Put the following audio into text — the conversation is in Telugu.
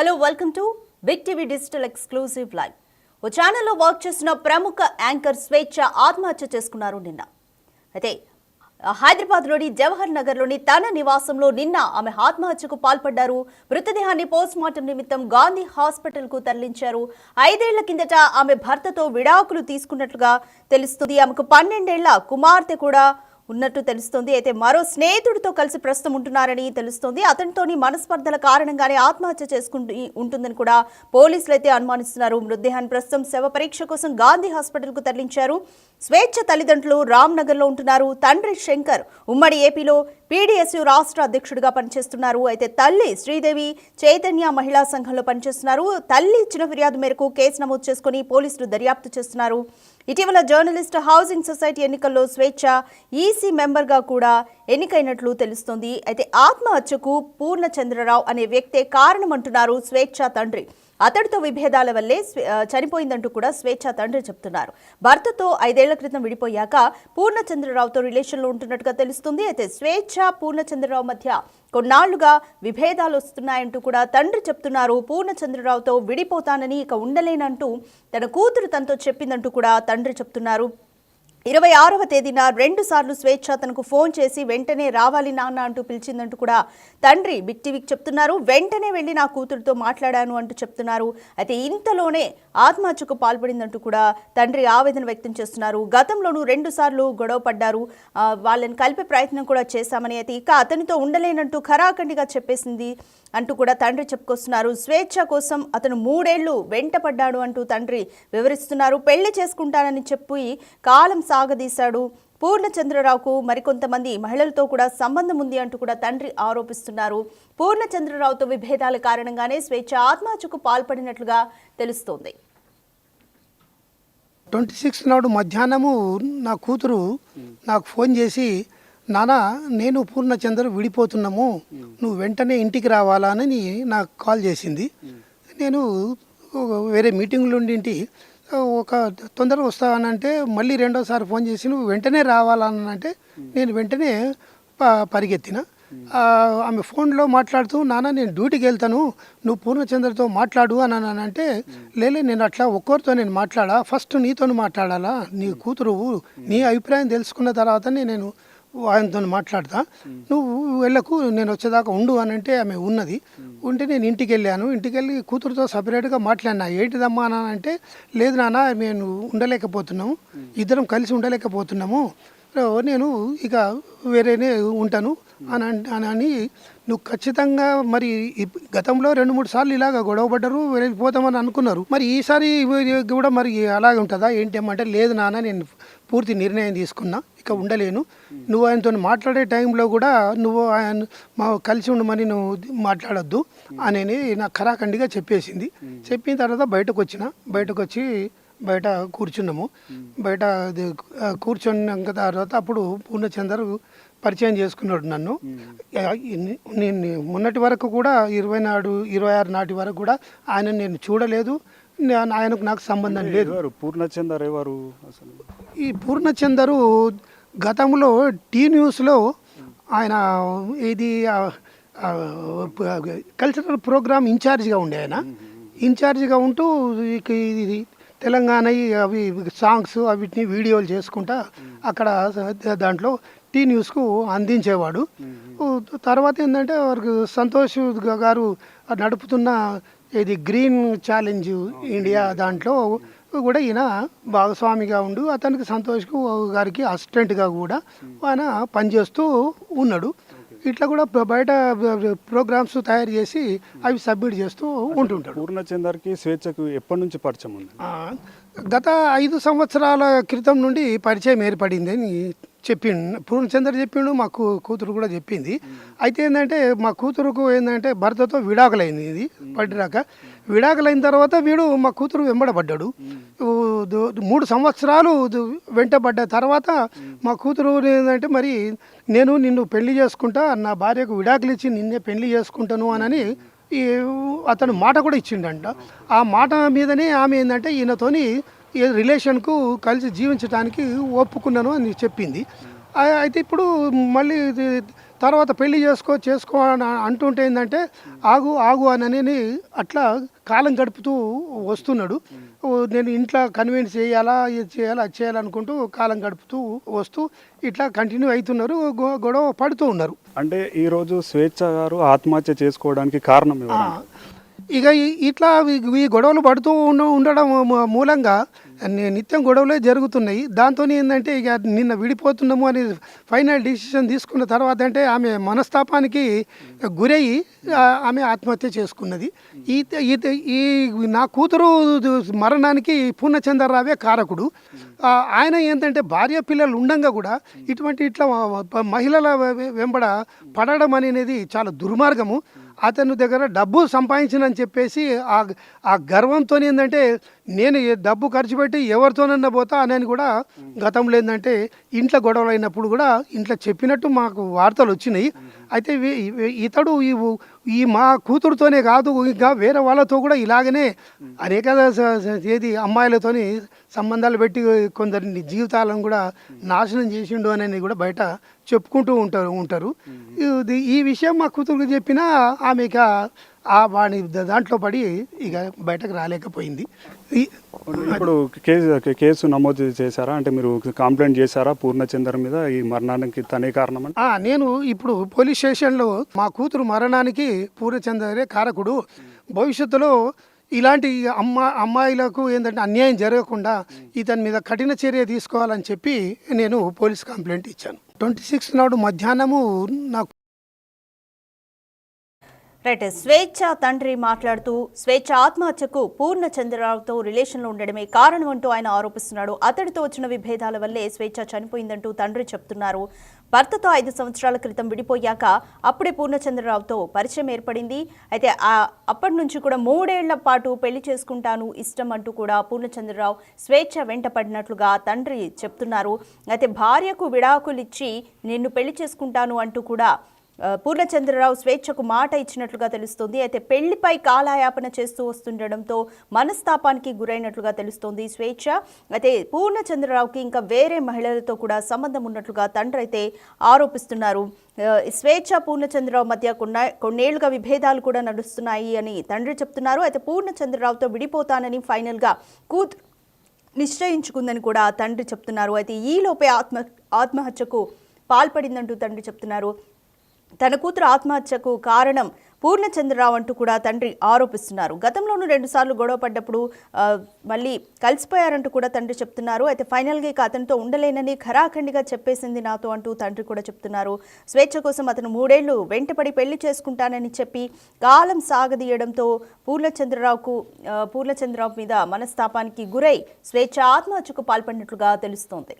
Hello welcome to big TV digital exclusive live. ఓ ఛానల్లో వర్క్ చేసిన ప్రముఖ యాంకర్ స్వేచ్ఛ ఆత్మహత్య చేసుకున్నారు నిన్న. అయితే హైదరాబాద్లోని జవహర్ నగర్లోని తన నివాసంలో నిన్న ఆమె ఆత్మహత్యకు పాల్పడ్డారు. మృతదేహాన్ని పోస్ట్మార్టం నిమిత్తం గాంధీ హాస్పిటల్కు తరలించారు. 5 ఏళ్ల కిందట ఆమె భర్తతో విడాకులు తీసుకున్నట్లుగా తెలుస్తుంది. ఆమెకు 12 ఏళ్ల కుమార్తె కూడా ఉన్నట్టు తెలుస్తోంది. అయితే మరో స్నేహితుడితో కలిసి ప్రస్తుతం ఉంటున్నారని తెలుస్తోంది. అతనితోని మనస్పర్ధల కారణంగానే ఆత్మహత్య చేసుకుంటూ ఉంటుందని కూడా పోలీసులు అయితే అనుమానిస్తున్నారు. మృతదేహాన్ని ప్రస్తుతం శవ పరీక్ష కోసం గాంధీ హాస్పిటల్కు తరలించారు. స్వేచ్ఛ తల్లిదండ్రులు రామ్నగర్లో ఉంటున్నారు. తండ్రి శంకర్ ఉమ్మడి ఏపీలో పీడీఎస్యూ రాష్ట్ర అధ్యక్షుడిగా పనిచేస్తున్నారు. అయితే తల్లి శ్రీదేవి చైతన్య మహిళా సంఘంలో పనిచేస్తున్నారు. తల్లి ఇచ్చిన ఫిర్యాదు మేరకు కేసు నమోదు చేసుకుని పోలీసులు దర్యాప్తు చేస్తున్నారు. ఇటీవల జర్నలిస్ట్ హౌసింగ్ సొసైటీ ఎన్నికల్లో స్వేచ్ఛ ఈసీ మెంబర్గా కూడా ఎన్నికైనట్లు తెలుస్తోంది. అయితే ఆత్మహత్యకు పూర్ణచంద్రరావు అనే వ్యక్తే కారణమంటున్నారు స్వేచ్ఛ తండ్రి. అతడితో విభేదాల వల్లే చనిపోయిందంటూ కూడా స్వేచ్ఛ తండ్రి చెప్తున్నారు. భర్తతో 5 ఏళ్ల క్రితం విడిపోయాక పూర్ణచంద్రరావుతో రిలేషన్లో ఉంటున్నట్టుగా తెలుస్తుంది. అయితే స్వేచ్ఛ పూర్ణచంద్రరావు మధ్య కొన్నాళ్లుగా విభేదాలు వస్తున్నాయంటూ కూడా తండ్రి చెప్తున్నారు. పూర్ణచంద్రరావుతో విడిపోతానని ఇక ఉండలేనంటూ తన కూతురు తనతో చెప్పిందంటూ కూడా తండ్రి చెప్తున్నారు. 26వ తేదీన 2 సార్లు స్వేచ్ఛ తనకు ఫోన్ చేసి వెంటనే రావాలి నాన్న అంటూ పిలిచిందంటూ కూడా తండ్రి బిగ్ టీవీకి చెప్తున్నారు. వెంటనే వెళ్ళి నా కూతురుతో మాట్లాడాను అంటూ చెప్తున్నారు. అయితే ఇంతలోనే ఆత్మహత్యకు పాల్పడిందంటూ కూడా తండ్రి ఆవేదన వ్యక్తం చేస్తున్నారు. గతంలోనూ 2 సార్లు గొడవ పడ్డారు. వాళ్ళని కలిపే ప్రయత్నం కూడా చేశామని, అయితే ఇక అతనితో ఉండలేనంటూ ఖరాఖండిగా చెప్పేసింది అంటూ కూడా తండ్రి చెప్పుకొస్తున్నారు. స్వేచ్ఛ కోసం అతను 3 ఏళ్లు వెంట పడ్డాడు అంటూ తండ్రి వివరిస్తున్నారు. పెళ్లి చేసుకుంటానని చెప్పి కాలం సాగదీశాడు. పూర్ణచంద్రరావుకు మరికొంతమంది మహిళలతో కూడా సంబంధం ఉంది అంటూ కూడా తండ్రి ఆరోపిస్తున్నారు. పూర్ణచంద్రరావుతో విభేదాల కారణంగానే స్వేచ్ఛ ఆత్మహత్యకు పాల్పడినట్లుగా తెలుస్తోంది. 26 నాడు మధ్యాహ్నము నా కూతురు నాకు ఫోన్ చేసి, నానా నేను పూర్ణచంద్ర విడిపోతున్నాము, నువ్వు వెంటనే ఇంటికి రావాలా అని నాకు కాల్ చేసింది. నేను వేరే మీటింగ్లు ఉండింటి, ఒక తొందరగా వస్తానంటే మళ్ళీ 2వసారి ఫోన్ చేసి నువ్వు వెంటనే రావాలనంటే నేను వెంటనే పరిగెత్తిన. ఆమె ఫోన్లో మాట్లాడుతూ, నాన్న నేను డ్యూటీకి వెళ్తాను, నువ్వు పూర్ణచంద్రతో మాట్లాడు అని అంటే, లేలే నేను అట్లా ఒక్కరితో నేను మాట్లాడా, ఫస్ట్ నీతో మాట్లాడాలా, నీ కూతురు నీ అభిప్రాయం తెలుసుకున్న తర్వాతనే నేను ఆయనతో మాట్లాడతా, నువ్వు వెళ్ళకు, నేను వచ్చేదాకా ఉండు అని అంటే ఆమె ఉన్నది. ఉంటే నేను ఇంటికి వెళ్ళాను. ఇంటికి వెళ్ళి కూతురుతో సపరేట్గా మాట్లాడినా. ఏంటిదమ్మా అని అంటే, లేదు నాన్న నేను ఉండలేకపోతున్నాము, ఇద్దరం కలిసి ఉండలేకపోతున్నాము, నేను ఇక వేరేనే ఉంటాను అని నువ్వు ఖచ్చితంగా మరి గతంలో 2-3 సార్లు ఇలాగ గొడవపడ్డారు, వెళ్ళిపోతామని అనుకున్నారు, మరి ఈసారి కూడా మరి అలాగే ఉంటుందా ఏంటేమంటే, లేదు నాన్న నేను పూర్తి నిర్ణయం తీసుకున్నా, ఇక ఉండలేను, నువ్వు ఆయనతో మాట్లాడే టైంలో కూడా నువ్వు ఆయన కలిసి ఉండమని నువ్వు మాట్లాడొద్దు అని నాకు ఖరాఖండిగా చెప్పేసింది. చెప్పిన తర్వాత బయటకు వచ్చి బయట కూర్చున్నాము. బయట కూర్చున్నాక తర్వాత అప్పుడు పూర్ణచంద్ర పరిచయం చేసుకున్నాడు నన్ను. నేను మొన్నటి వరకు కూడా 26 నాటి వరకు కూడా ఆయన నేను చూడలేదు, ఆయనకు నాకు సంబంధం లేదు. పూర్ణచందర్ ఎవరు అసలు? ఈ పూర్ణచందరు గతంలో టీ న్యూస్లో ఆయన ఇది కల్చరల్ ప్రోగ్రామ్ ఇన్ఛార్జిగా ఉండే. ఆయన ఇన్ఛార్జిగా ఉంటూ ఇది తెలంగాణ అవి సాంగ్స్ అవిటిని వీడియోలు చేసుకుంటా అక్కడ దాంట్లో టీ న్యూస్కు అందించేవాడు. తర్వాత ఏంటంటే వారికి సంతోష్ గారు నడుపుతున్న ఇది గ్రీన్ ఛాలెంజ్ ఇండియా దాంట్లో కూడా ఈయన భాగస్వామిగా ఉండు, అతనికి సంతోష్ గారికి అసిస్టెంట్గా కూడా ఆయన పనిచేస్తూ ఉన్నాడు. ఇట్లా కూడా బయట ప్రోగ్రామ్స్ తయారు చేసి అవి సబ్మిట్ చేస్తూ ఉంటుంటాడు. పూర్ణచందర్కి స్వేచ్ఛకు ఎప్పటి నుంచి పరిచయం ఉంది? గత 5 సంవత్సరాల క్రితం నుండి పరిచయం ఏర్పడింది అని చెప్పిండు పూర్ణచంద్ర, చెప్పిండు, మా కూతురు కూడా చెప్పింది. అయితే ఏంటంటే మా కూతురుకు ఏంటంటే భర్తతో విడాకులైంది. ఇది పడ్డాక విడాకులైన తర్వాత వీడు మా కూతురు వెంబడబడ్డాడు. 3 సంవత్సరాలు వెంటబడ్డ తర్వాత మా కూతురు ఏంటంటే, మరి నేను నిన్ను పెళ్లి చేసుకుంటా, నా భార్యకు విడాకులు ఇచ్చి నిన్నే పెళ్లి చేసుకుంటాను అని అతను మాట కూడా ఇచ్చిండంట. ఆ మాట మీదనే ఆమె ఏంటంటే ఈయనతోని రిలేషన్కు కలిసి జీవించడానికి ఒప్పుకున్నాను అని చెప్పింది. అయితే ఇప్పుడు మళ్ళీ తర్వాత పెళ్లి చేసుకో అని అంటుంటే ఏంటంటే ఆగు ఆగు అని అట్లా కాలం గడుపుతూ వస్తున్నాడు. నేను ఇంట్లో కన్విన్స్ చేయాలా ఇది చేయాలా అది చేయాలనుకుంటూ కాలం గడుపుతూ వస్తూ ఇట్లా కంటిన్యూ అవుతున్నారు, గొడవ పడుతూ ఉన్నారు. అంటే ఈరోజు స్వేచ్ఛ గారు ఆత్మహత్య చేసుకోవడానికి కారణం ఎవరు? ఇక ఇట్లా ఈ గొడవలు పడుతూ ఉండడం మూలంగా నిత్యం గొడవలే జరుగుతున్నాయి. దాంతో ఏంటంటే ఇక నిన్న విడిపోతున్నాము అని ఫైనల్ డిసిషన్ తీసుకున్న తర్వాత అంటే ఆమె మనస్తాపానికి గురయ్యి ఆమె ఆత్మహత్య చేసుకున్నది. ఈ నా కూతురు మరణానికి పూర్ణచంద్రరావే కారకుడు. ఆయన ఏంటంటే భార్య పిల్లలు ఉండంగా కూడా ఇట్లా మహిళల వెంబడ పడడం అనేది చాలా దుర్మార్గము. అతని దగ్గర డబ్బు సంపాదించినని చెప్పేసి ఆ గర్వంతో ఏంటంటే నేను డబ్బు ఖర్చు పెట్టి ఎవరితోనన్నా పోతా అని కూడా గతంలో ఏంటంటే ఇంట్లో గొడవలు అయినప్పుడు కూడా ఇంట్లో చెప్పినట్టు మాకు వార్తలు వచ్చినాయి. అయితే ఇతడు ఈ మా కూతురుతోనే కాదు ఇంకా వేరే వాళ్ళతో కూడా ఇలాగనే అనేక ఏది అమ్మాయిలతోని సంబంధాలు పెట్టి కొందరి జీవితాలను కూడా నాశనం చేసిండు అని కూడా బయట చెప్పుకుంటూ ఉంటారు. ఈ విషయం మా కూతురుకు చెప్పినా ఆమె ఇక వాడి దాంట్లో పడి ఇక బయటకు రాలేకపోయింది. ఇప్పుడు కేసు నమోదు చేశారా? అంటే మీరు కంప్లైంట్ చేశారా పూర్ణచంద్ర మీద ఈ మరణానికి తనే కారణం అని? నేను ఇప్పుడు పోలీస్ స్టేషన్లో మా కూతురు మరణానికి పూర్ణచంద్రే కారకుడు, భవిష్యత్తులో ఇలాంటి అమ్మాయిలకు ఏంటంటే అన్యాయం జరగకుండా ఇతని మీద కఠిన చర్య తీసుకోవాలని చెప్పి నేను పోలీస్ కంప్లైంట్ ఇచ్చాను. 26 నాడు మధ్యాహ్నము నాకు రైట్. స్వేచ్ఛ తండ్రి మాట్లాడుతూ స్వేచ్ఛ ఆత్మహత్యకు పూర్ణచంద్రరావుతో రిలేషన్లో ఉండడమే కారణం అంటూ ఆయన ఆరోపిస్తున్నాడు. అతడితో వచ్చిన విభేదాల వల్లే స్వేచ్ఛ చనిపోయిందంటూ తండ్రి చెప్తున్నారు. భర్తతో 5 సంవత్సరాల క్రితం విడిపోయాక అప్పుడే పూర్ణచంద్రరావుతో పరిచయం ఏర్పడింది. అయితే అప్పటి నుంచి కూడా 3 ఏళ్ల పాటు పెళ్లి చేసుకుంటాను ఇష్టం అంటూ కూడా పూర్ణచంద్రరావు స్వేచ్ఛ వెంట పడినట్లుగా తండ్రి చెప్తున్నారు. అయితే భార్యకు విడాకులిచ్చి నిన్ను పెళ్లి చేసుకుంటాను అంటూ కూడా పూర్ణచంద్రరావు స్వేచ్ఛకు మాట ఇచ్చినట్లుగా తెలుస్తోంది. అయితే పెళ్లిపై కాలయాపన చేస్తూ వస్తుండడంతో మనస్తాపానికి గురైనట్లుగా తెలుస్తోంది స్వేచ్ఛ. అయితే పూర్ణచంద్రరావుకి ఇంకా వేరే మహిళలతో కూడా సంబంధం ఉన్నట్లుగా తండ్రి అయితే ఆరోపిస్తున్నారు. స్వేచ్ఛ పూర్ణచంద్రరావు మధ్య కొన్నేళ్లుగా విభేదాలు కూడా నడుస్తున్నాయి అని తండ్రి చెప్తున్నారు. అయితే పూర్ణచంద్రరావుతో విడిపోతానని ఫైనల్గా కూతురు నిశ్చయించుకుందని కూడా తండ్రి చెప్తున్నారు. అయితే ఈలోపే ఆత్మహత్యకు పాల్పడిందంటూ తండ్రి చెప్తున్నారు. తన కూతురు ఆత్మహత్యకు కారణం పూర్ణచంద్రరావు అంటూ కూడా తండ్రి ఆరోపిస్తున్నారు. గతంలోనూ 2 సార్లు గొడవ పడ్డప్పుడు మళ్ళీ కలిసిపోయారంటూ కూడా తండ్రి చెప్తున్నారు. అయితే ఫైనల్గా ఇక అతనితో ఉండలేనని ఖరాఖండిగా చెప్పేసింది నాతో అంటూ తండ్రి కూడా చెప్తున్నారు. స్వేచ్ఛ కోసం అతను 3 ఏళ్లు వెంటపడి పెళ్లి చేసుకుంటానని చెప్పి కాలం సాగదీయడంతో పూర్ణచంద్రరావు మీద మనస్తాపానికి గురై స్వేచ్ఛ ఆత్మహత్యకు పాల్పడినట్లుగా తెలుస్తోంది.